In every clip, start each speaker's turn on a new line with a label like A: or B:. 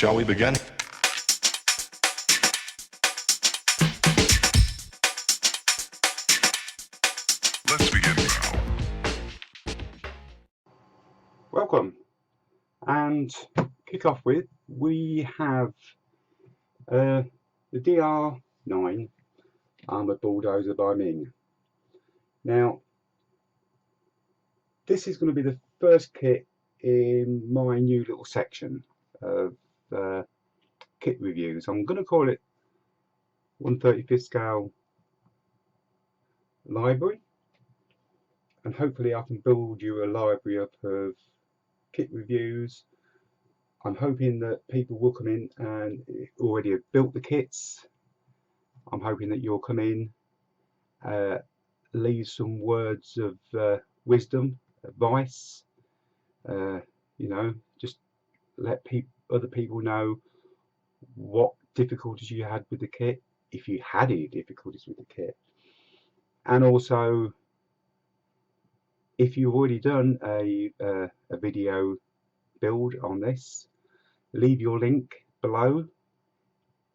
A: Shall we begin? Let's begin now.
B: Welcome, and kick off with, we have the DR9 Armoured Bulldozer by MENG. Now, this is going to be the first kit in my new little section of kit reviews. I'm going to call it 1/35th scale library, and hopefully I can build you a library up of kit reviews. I'm hoping that people will come in and already have built the kits. I'm hoping that you'll come in, leave some words of wisdom, advice, you know, just let other people know what difficulties you had with the kit, if you had any difficulties with the kit, and also if you've already done a video build on this, leave your link below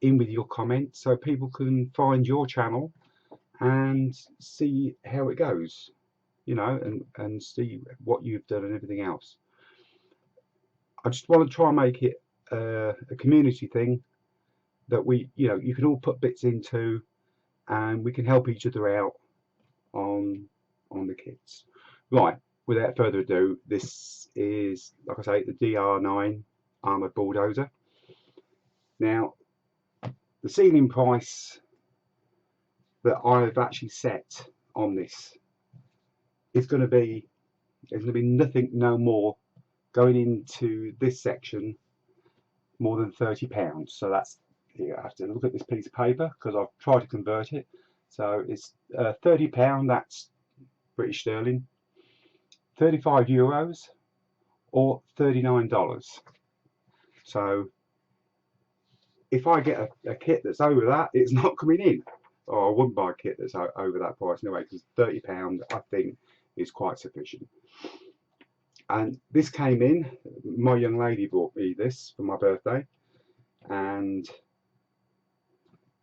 B: in with your comments so people can find your channel and see how it goes, you know, and see what you've done and everything else. I just want to try and make it a community thing that we, you know, you can all put bits into and we can help each other out on the kits. Right, without further ado, this is, like I say, the DR9 Armoured Bulldozer. Now, the ceiling price that I've actually set on this is going to be, there's going to be nothing, no more going into this section more than £30. So that's, you have to look at this piece of paper because I've tried to convert it. So it's £30, that's British sterling, €35 or $39. So if I get a kit that's over that, it's not coming in. Or I wouldn't buy a kit that's over that price anyway, because £30 I think is quite sufficient. And this came in, my young lady bought me this for my birthday, and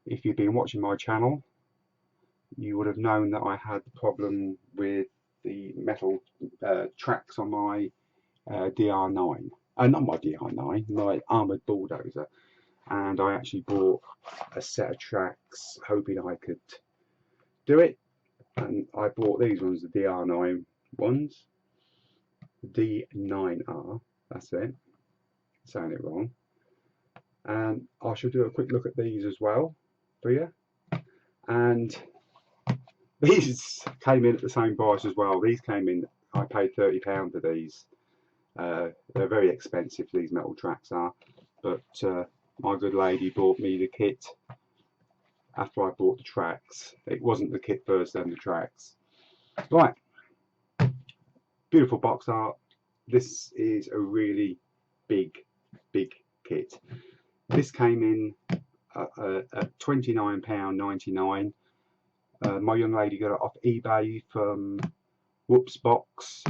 B: if you've been watching my channel, you would have known that I had the problem with the metal tracks on my DR9, not my DR9, my Armoured Bulldozer, and I actually bought a set of tracks hoping I could do it, and I bought these ones, the DR9 ones, D9R, that's it, saying it wrong, and I shall do a quick look at these as well for you. And these came in at the same price as well. These came in, I paid £30 for these. They're very expensive, these metal tracks are, but my good lady bought me the kit after I bought the tracks. It wasn't the kit first, then the tracks. Right, beautiful box art. This is a really big kit. This came in at £29.99. My young lady got it off eBay from Whoops Box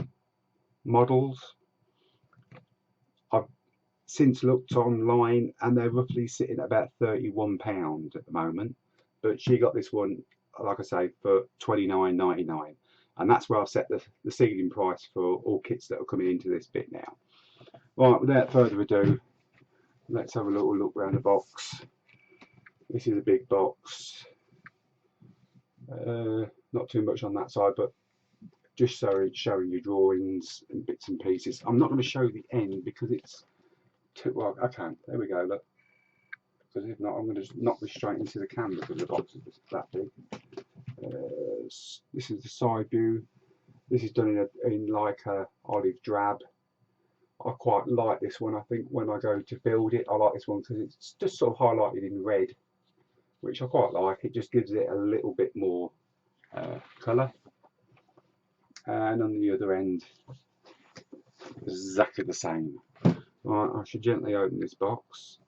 B: Models. I've since looked online and they're roughly sitting at about £31 at the moment, but she got this one, like I say, for £29.99, and that's where I've set the ceiling price for all kits that are coming into this bit now. Right, without further ado, let's have a little look around the box. This is a big box, not too much on that side, but just showing you drawings and bits and pieces. I'm not going to show the end because it's too, well, I can, there we go, look, because if not I'm going to just knock this straight into the camera because the box is that big. This is the side view. This is done in like a olive drab. I quite like this one. I think when I go to build it, I like this one because it's just sort of highlighted in red, which I quite like. It just gives it a little bit more colour. And on the other end, exactly the same. Right, I should gently open this box.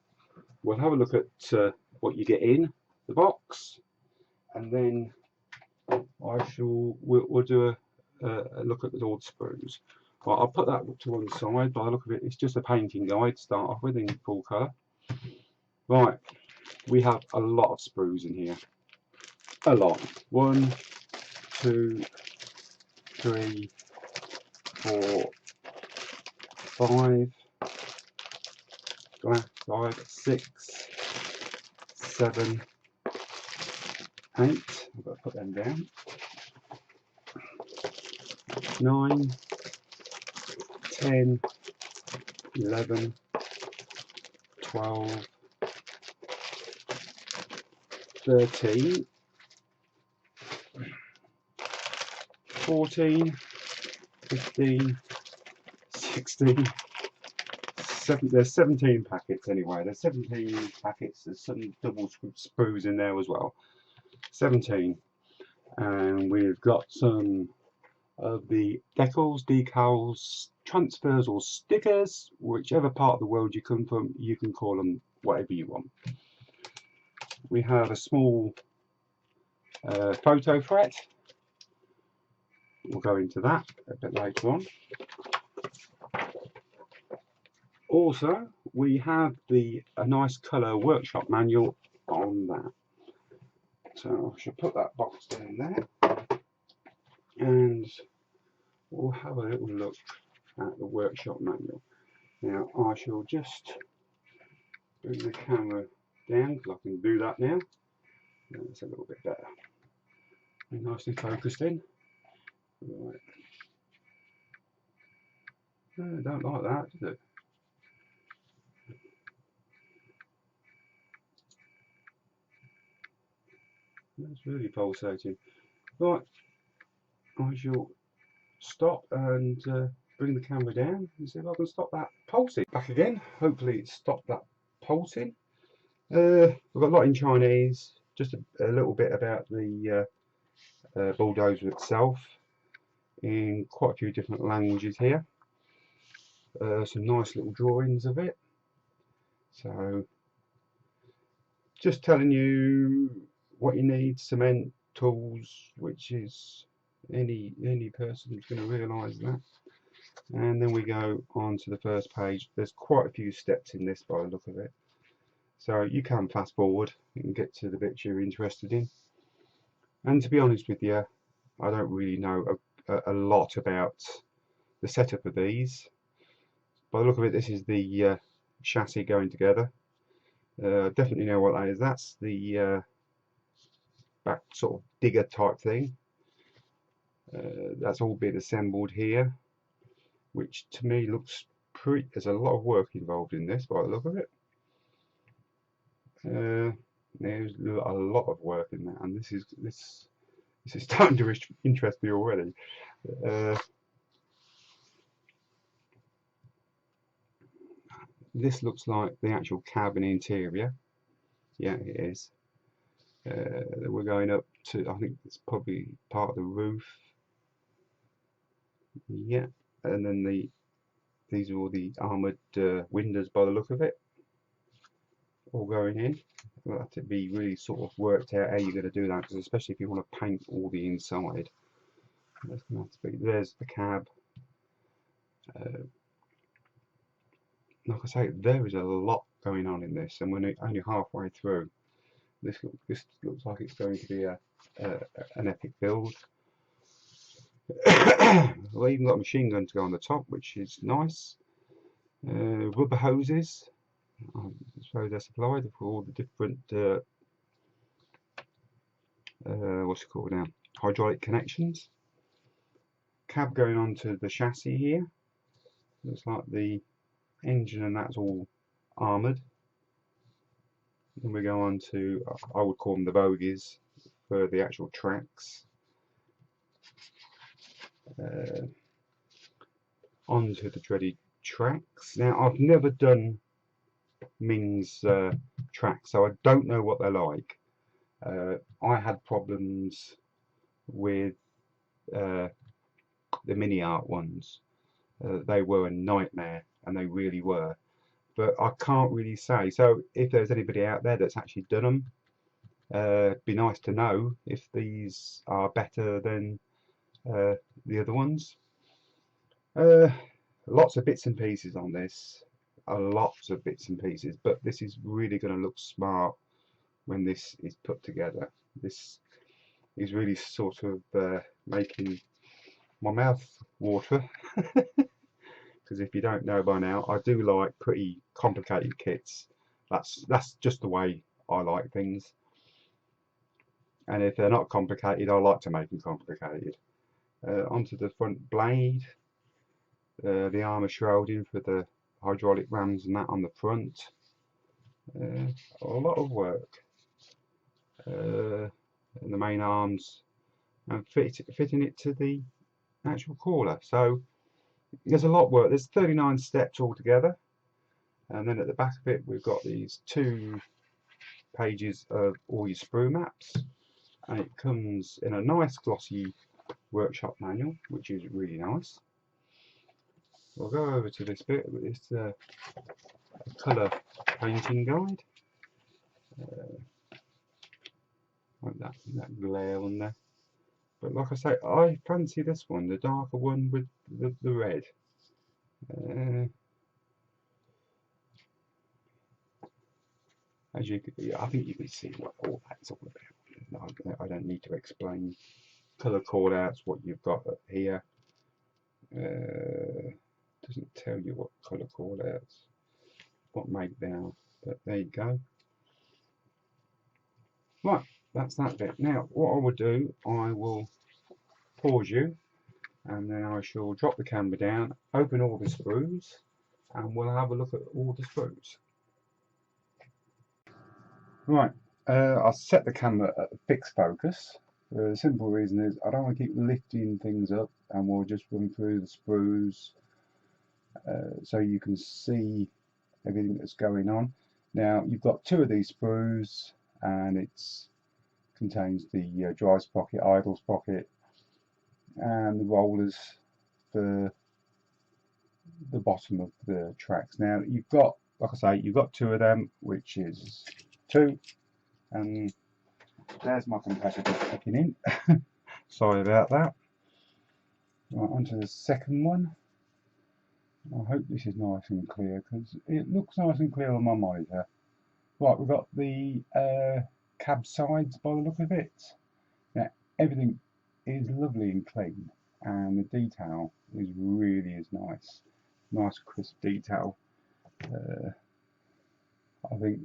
B: We'll have a look at what you get in the box, and then we'll do a look at all the sprues. Right, I'll put that to one side. By the look of it, it's just a painting guide to start off with in full colour. Right, we have a lot of sprues in here. A lot. 1, 2, 3, 4, 5, 6, 7, 8. I've got to put them down. 9, 10, 11, 12, 13, 14, 15, 16, 7. There's 17 packets anyway. There's 17 packets. There's some double sprues in there as well. 17. And we've got some of the decals, transfers or stickers. Whichever part of the world you come from, you can call them whatever you want. We have a small photo fret. We'll go into that a bit later on. Also, we have a nice colour workshop manual on that. So I should put that box in there, and we'll have a little look at the workshop manual. Now I shall just bring the camera down because I can do that now. That's a little bit better. And nicely focused in. Right. I don't like that, does it? That's really pulsating. Right, I shall stop and bring the camera down and see if I can stop that pulsing. Back again, hopefully it stopped that pulsing. We've got a lot in Chinese, just a little bit about the bulldozer itself in quite a few different languages here. Some nice little drawings of it. So, just telling you what you need: cement, tools, which is any person is going to realise that. And then we go on to the first page. There's quite a few steps in this by the look of it, so you can fast forward and get to the bits you're interested in. And to be honest with you, I don't really know a lot about the setup of these. By the look of it, this is the chassis going together. Definitely know what that is. That's the back sort of digger type thing. That's all been assembled here, which to me looks pretty. There's a lot of work involved in this by the look of it. There's a lot of work in that, and this is starting to interest me already. This looks like the actual cabin interior. Yeah, it is. We're going up to, I think it's probably part of the roof. Yeah, and then these are all the armoured windows by the look of it, all going in. We'll have to be really sort of worked out how you're going to do that, because especially if you want to paint all the inside. That's going to have to be. There's the cab. Like I say, there is a lot going on in this, and we're only halfway through. This looks like it's going to be an epic build. We've even got a machine gun to go on the top, which is nice. Rubber hoses. I suppose they're supplied for all the different what's it called now? Hydraulic connections. Cab going onto the chassis here. Looks like the engine and that's all armoured. Then we go on to, I would call them the bogies for the actual tracks. Onto the dreaded tracks. Now I've never done MENG's tracks, so I don't know what they're like. I had problems with the mini art ones. They were a nightmare, and they really were. But I can't really say. So if there's anybody out there that's actually done them, be nice to know if these are better than the other ones. Lots of bits and pieces on this. lots of bits and pieces, but this is really going to look smart when this is put together. This is really sort of making my mouth water, because if you don't know by now, I do like pretty complicated kits. That's just the way I like things, and if they're not complicated, I like to make them complicated. Onto the front blade, the armour shrouding for the hydraulic rams and that on the front. A lot of work. And the main arms, and fitting it to the actual crawler. So there's a lot of work. There's 39 steps altogether, and then at the back of it we've got these 2 pages of all your sprue maps, and it comes in a nice glossy workshop manual, which is really nice. We'll go over to this bit. It's a colour painting guide. Like that glare on there. But like I say, I fancy this one, the darker one with the red. As you, I think you can see what all that's all about. I don't need to explain colour callouts, what you've got up here. Doesn't tell you what colour callouts, what make they are, but there you go. Right, that's that bit. Now, what I will do, I will pause you, and then I shall drop the camera down, open all the sprues, and we'll have a look at all the sprues. Right, I'll set the camera at fixed focus. The simple reason is I don't want to keep lifting things up, and we'll just run through the sprues so you can see everything that's going on. Now, you've got 2 of these sprues, and it contains the dry sprocket, idle sprocket, and the rollers for the bottom of the tracks. Now, you've got, like I say, you've got 2 of them, which is 2, and there's my competitor clicking in. Sorry about that. Right, onto the second one. I hope this is nice and clear, because it looks nice and clear on my monitor. Right, we've got the cab sides by the look of it. Now, everything is lovely and clean, and the detail is really nice. Nice crisp detail. I think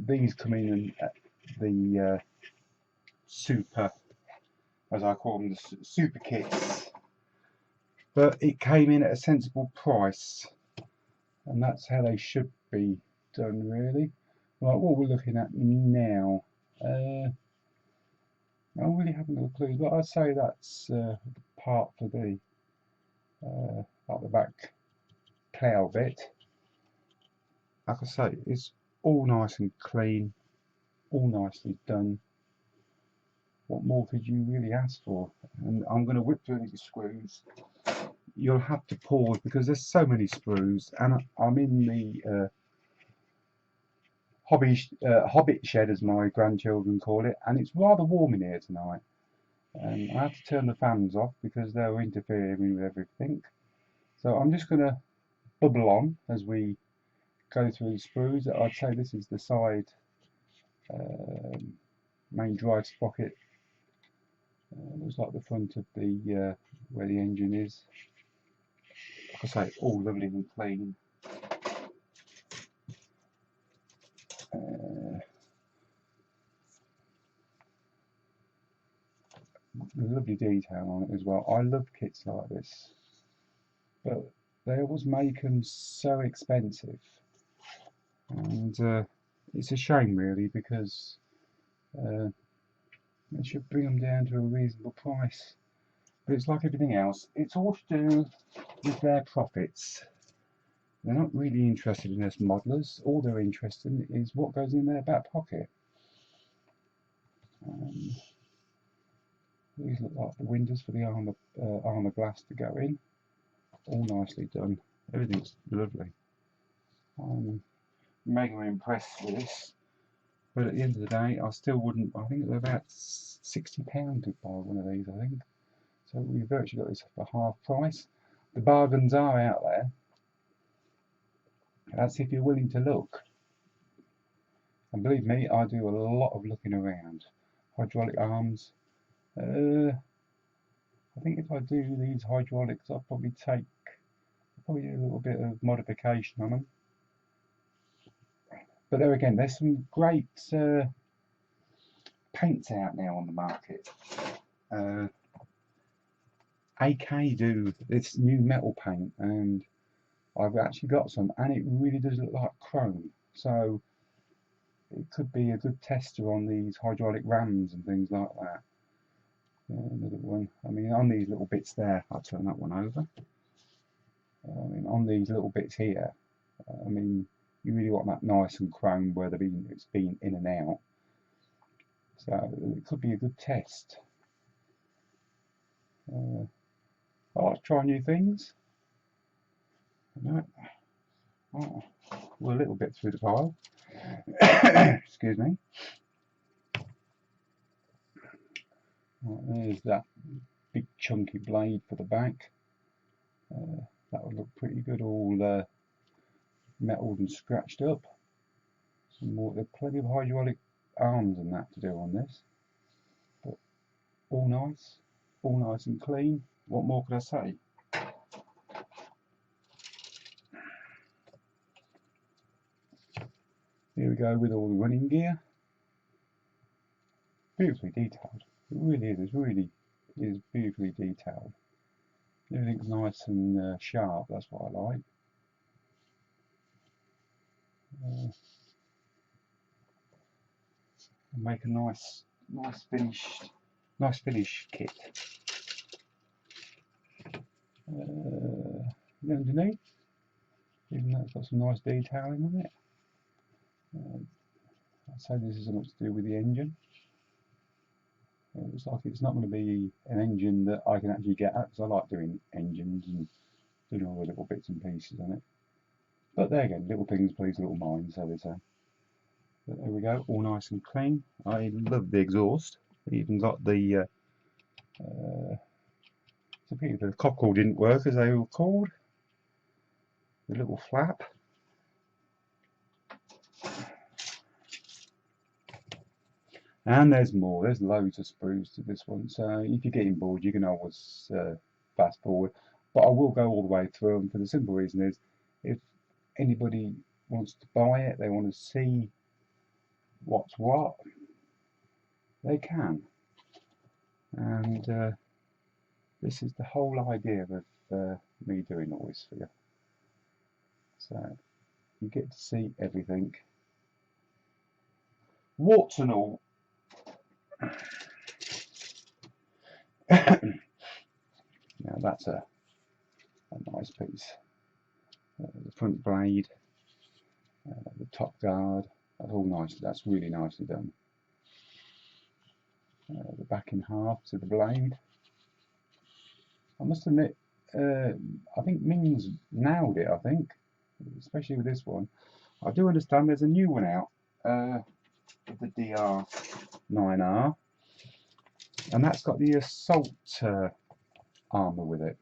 B: these come in at the super, as I call them, the super kits, but it came in at a sensible price, and that's how they should be done, really. Right, what we're looking at now, I really haven't got a clue, but I'd say that's part for the at the back plough bit. Like I say, it's all nice and clean, all nicely done. What more could you really ask for? And I'm going to whip through these screws. You'll have to pause because there's so many sprues, and I'm in the hobbit shed, as my grandchildren call it, and it's rather warm in here tonight. I have to turn the fans off because they're interfering with everything. So I'm just going to bubble on as we go through the sprues. I'd say this is the side main drive sprocket. Looks like the front of the where the engine is. Like I say, all lovely and clean. Lovely detail on it as well. I love kits like this, but they always make them so expensive, and it's a shame, really, because they should bring them down to a reasonable price. But it's like everything else, it's all to do with their profits. They're not really interested in us modelers. All they're interested in is what goes in their back pocket. These look like the windows for the armour glass to go in. All nicely done. Everything's lovely. I'm mega impressed with this. But at the end of the day, I still wouldn't. I think they're about £60 to buy one of these, I think. So we've virtually got this for half price. The bargains are out there. That's if you're willing to look. And believe me, I do a lot of looking around. Hydraulic arms. I think if I do these hydraulics, I'll probably do a little bit of modification on them. But there again, there's some great paints out now on the market. AK do this new metal paint, and I've actually got some, and it really does look like chrome. So it could be a good tester on these hydraulic rams and things like that. Another one. I mean, on these little bits there, I'll turn that one over. I mean, on these little bits here, I mean, you really want that nice and chrome where it's been in and out. So it could be a good test. I like to try new things. No. Oh, we're a little bit through the pile. Excuse me. Right, there's that big chunky blade for the back. That would look pretty good, all metalled and scratched up. Some more. There's plenty of hydraulic arms and that to do on this, but all nice and clean. What more could I say? Here we go with all the running gear. Beautifully detailed. It really is. It really is beautifully detailed. Everything's nice and sharp. That's what I like. Make a nice finish kit. The underneath, even though it's got some nice detailing on it. I'd say this is much to do with the engine. It looks like it's not going to be an engine that I can actually get at, because I like doing engines and doing all the little bits and pieces on it. But there again, little things please little minds, so they say. But there we go, all nice and clean. I love the exhaust. It even got the it's a pity the cockle didn't work as they were called. The little flap. And there's more. There's loads of sprues to this one. So if you're getting bored, you can always fast forward. But I will go all the way through them for the simple reason is, if anybody wants to buy it, they want to see what's what, they can. And this is the whole idea of me doing all this for you. So you get to see everything, warts and all. Now that's a nice piece. The front blade, the top guard, that's all nice. That's really nicely done. The back in half to the blade. I must admit, I think Ming's nailed it. I think, especially with this one. I do understand there's a new one out, the DR9R, and that's got the assault armor with it.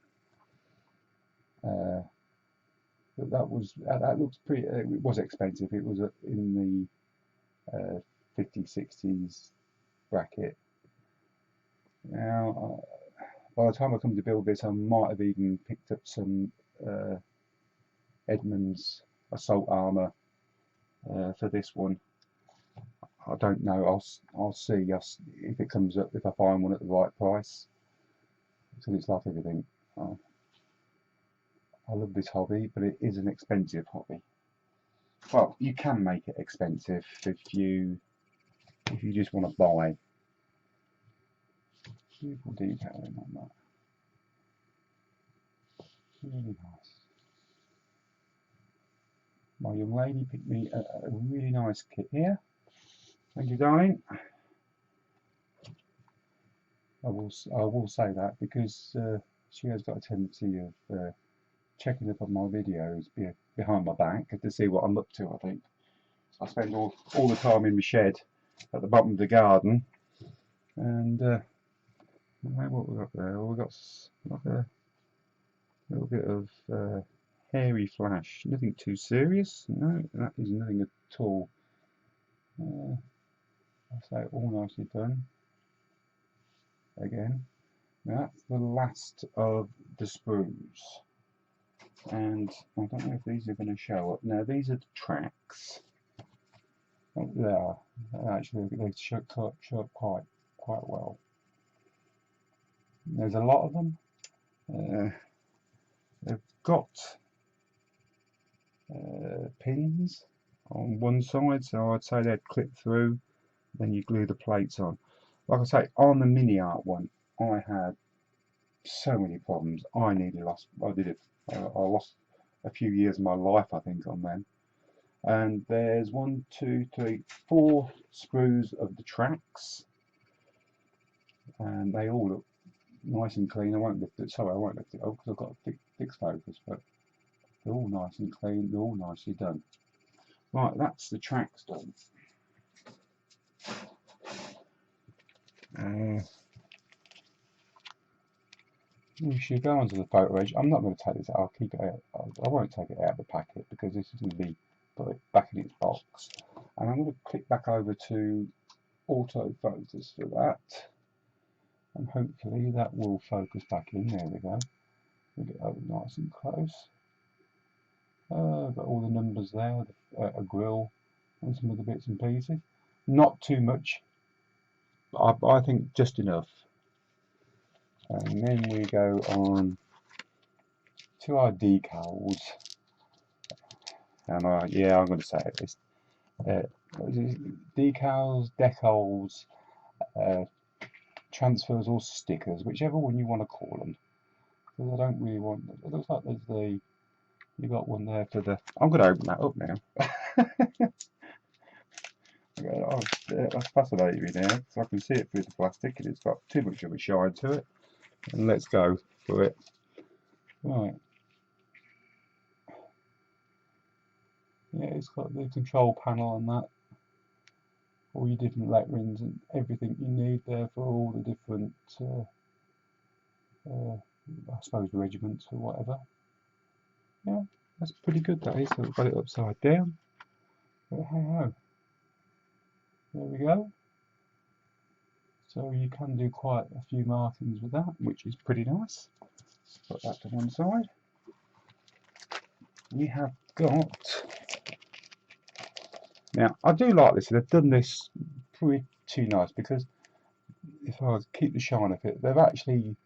B: But that looks pretty. It was expensive. It was in the 50s, 60s bracket. Now, by the time I come to build this, I might have even picked up some Edmunds assault armor for this one. I don't know. I'll see if it comes up, if I find one at the right price. So it's like everything. I love this hobby, but it is an expensive hobby. Well, you can make it expensive if you just want to buy. Beautiful detailing on that. Really nice. My young lady picked me a really nice kit here. Thank you, darling. I will say that because she has got a tendency of checking up on my videos behind my back to see what I'm up to. I think I spend all the time in my shed at the bottom of the garden, and what we got there? Well, we got like a little bit of hairy flash. Nothing too serious. No, that is nothing at all. I'll say all nicely done. Again, now that's the last of the sprues, and I don't know if these are going to show up. Now these are the tracks. Oh, they are. Actually, they show up quite well. There's a lot of them. They've got pins on one side, so I'd say they'd clip through. Then you glue the plates on. Like I say, on the mini art one, I had so many problems. I lost a few years of my life, I think, on them. And there's 1, 2, 3, 4 sprues of the tracks, and they all look nice and clean. I won't lift it. Sorry, I won't lift it up because I've got a fixed focus, but they're all nice and clean. They're all nicely done. Right, that's the tracks done. We should go onto the photo edge. I'm not going to take this out. I'll keep it out. I won't take it out of the packet because this is going to be put back in its box. And I'm going to click back over to autofocus for that. And hopefully that will focus back in. There we go. We'll get over nice and close. Got all the numbers there, a grill and some other bits and pieces. Not too much, but I think just enough. And then we go on to our decals. And yeah, I'm going to say it. It's decals, transfers or stickers, whichever one you want to call them. Because I don't really want. It looks like there's you got one there for the. I'm going to open that up now. Oh, that's fascinating me now, because I can see it through the plastic and it's got too much of a shine to it. And let's go for it. Right. Yeah, it's got the control panel and that. All your different letterings and everything you need there for all the different, I suppose, regiments or whatever. Yeah, that's pretty good, that is. So we've got it upside down. But hey ho. There we go. So you can do quite a few markings with that, which is pretty nice. Put that to one side. We have got. Now, I do like this. They've done this pretty nice because if I keep the shine of it, they've actually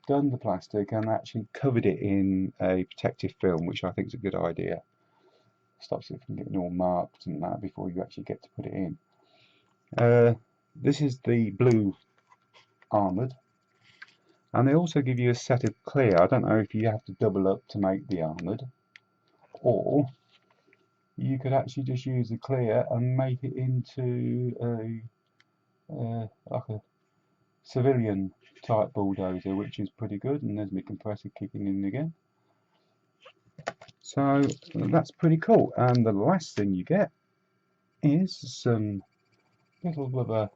B: done the plastic and actually covered it in a protective film, which I think is a good idea. Stops it from getting all marked and that before you actually get to put it in. This is the blue armoured, and they also give you a set of clear. I don't know if you have to double up to make the armoured, or you could actually just use the clear and make it into like a civilian type bulldozer, which is pretty good. And there's my compressor kicking in again. So that's pretty cool. And the last thing you get is some little rubber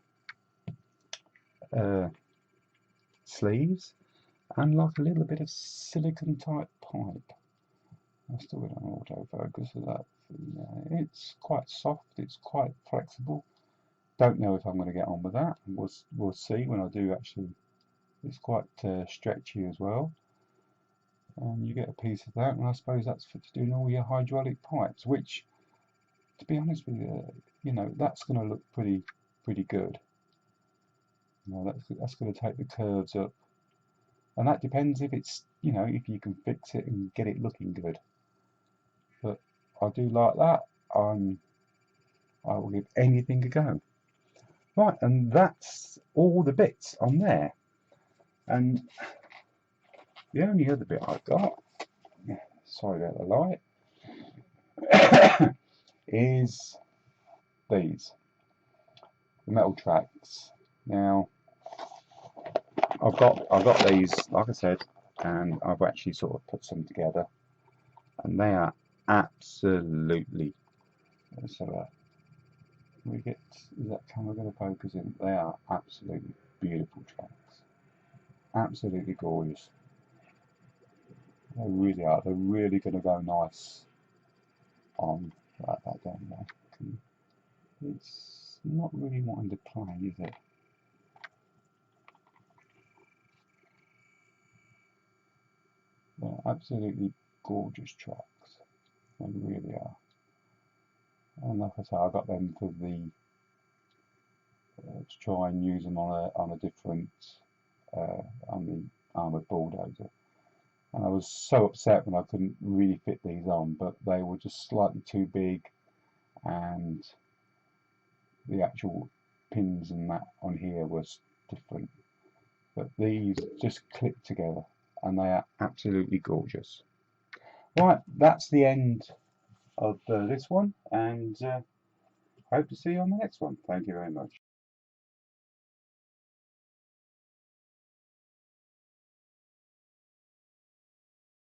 B: sleeves and like a little bit of silicon type pipe. I've still got an autofocus for that. Yeah, it's quite soft, it's quite flexible. Don't know if I'm going to get on with that. We'll see when I do actually. It's quite stretchy as well. And you get a piece of that, and I suppose that's for doing all your hydraulic pipes, which, to be honest with you, that's going to look pretty good. That's going to take the curves up, and that depends if it's if you can fix it and get it looking good. But I do like that. I will give anything a go. Right, and that's all the bits on there. And the only other bit I've got, sorry about the light, is these, the metal tracks. Now, I've got these, like I said, and I've actually sort of put some together, and they are absolutely. So we get, is that camera going to focus in? They are absolutely beautiful tracks, absolutely gorgeous. They really are. They're really going to go nice on that down there. It's not really wanting to play, is it? They're absolutely gorgeous tracks. They really are. And like I say, I got them for the to try and use them on a different on the armoured bulldozer. And I was so upset when I couldn't really fit these on, but they were just slightly too big, and the actual pins and that on here was different. But these just click together, and they are absolutely gorgeous. Right, that's the end of this one, and hope to see you on the next one. Thank you very much.